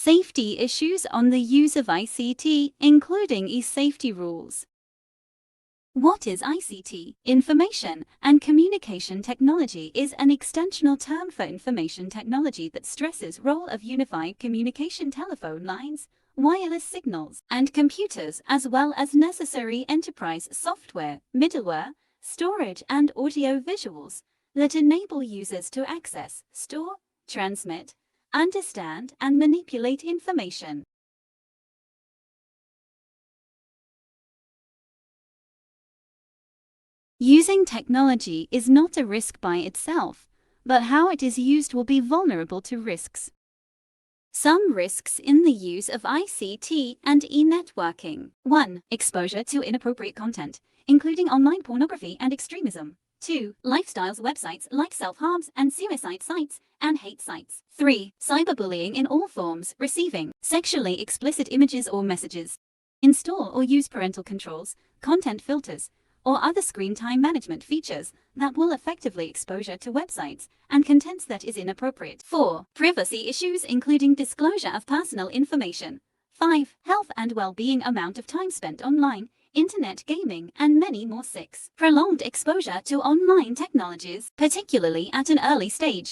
Safety issues on the use of ICT, including e-safety rules. What is ICT? Information and communication technology is an extensional term for information technology that stresses role of unified communication telephone lines, wireless signals, and computers, as well as necessary enterprise software, middleware, storage, and audio visuals that enable users to access, store, transmit, understand, and manipulate information. Using technology is not a risk by itself, but how it is used will be vulnerable to risks. Some risks in the use of ICT and e-networking. 1. Exposure to inappropriate content, including online pornography and extremism. 2. Lifestyles websites like self-harms and suicide sites and hate sites. 3. Cyberbullying in all forms, receiving sexually explicit images or messages. Install or use parental controls, content filters, or other screen time management features that will effectively exposure to websites and contents that is inappropriate. 4. Privacy issues including disclosure of personal information. 5. Health and well-being, amount of time spent online, internet gaming, and many more. 6. Prolonged exposure to online technologies, particularly at an early stage.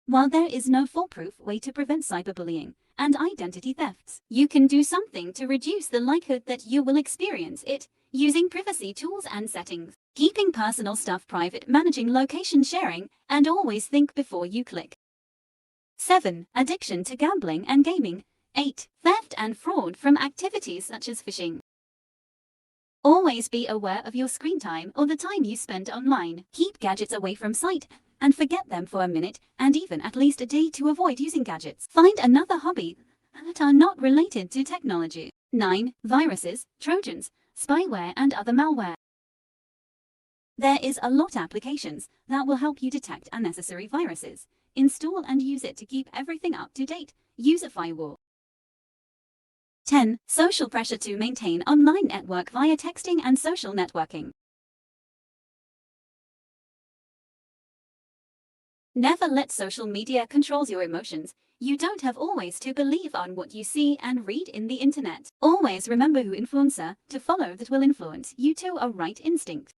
While there is no foolproof way to prevent cyberbullying and identity thefts, you can do something to reduce the likelihood that you will experience it using privacy tools and settings. Keeping personal stuff private, managing location sharing, and always think before you click. 7. Addiction to gambling and gaming. 8. Theft and fraud from activities such as phishing. Always be aware of your screen time or the time you spend online. Keep gadgets away from sight and forget them for a minute and even at least a day to avoid using gadgets. Find another hobby that are not related to technology. 9. Viruses, Trojans, spyware, and other malware. There is a lot of applications that will help you detect unnecessary viruses. Install and use it to keep everything up to date. Use a firewall. 10. Social pressure to maintain online network via texting and social networking. Never let social media controls your emotions. You don't have always to believe on what you see and read in the internet. Always remember who influencer to follow that will influence you to a right instinct.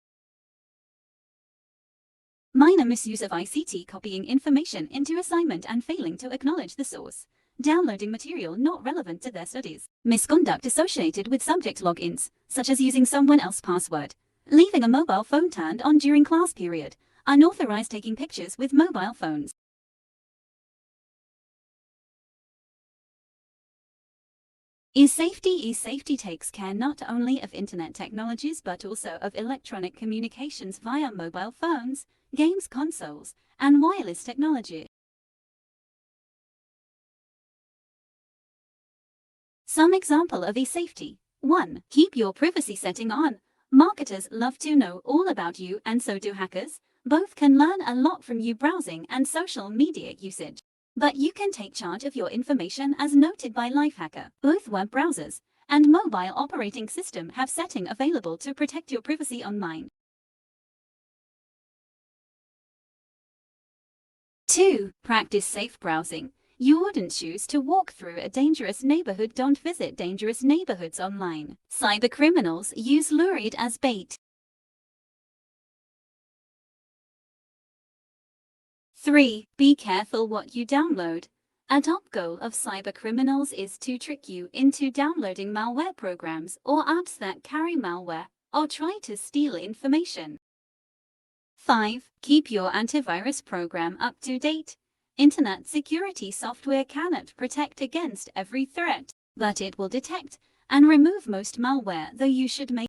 Minor misuse of ICT, copying information into assignment and failing to acknowledge the source. Downloading material not relevant to their studies. Misconduct associated with subject logins, such as using someone else's password. Leaving a mobile phone turned on during class period. Unauthorized taking pictures with mobile phones. E-safety takes care not only of internet technologies but also of electronic communications via mobile phones, games consoles, and wireless technology. Some example of e-safety. 1. Keep your privacy setting on. Marketers love to know all about you, and so do hackers. Both can learn a lot from you browsing and social media usage. But you can take charge of your information as noted by Lifehacker. Both web browsers and mobile operating system have setting available to protect your privacy online. 2. Practice safe browsing. You wouldn't choose to walk through a dangerous neighborhood. Don't visit dangerous neighborhoods online. Cybercriminals use lurid as bait. 3. Be careful what you download. A top goal of cybercriminals is to trick you into downloading malware programs or apps that carry malware or try to steal information. 5. Keep your antivirus program up to date. Internet security software cannot protect against every threat, but it will detect and remove most malware, though you should make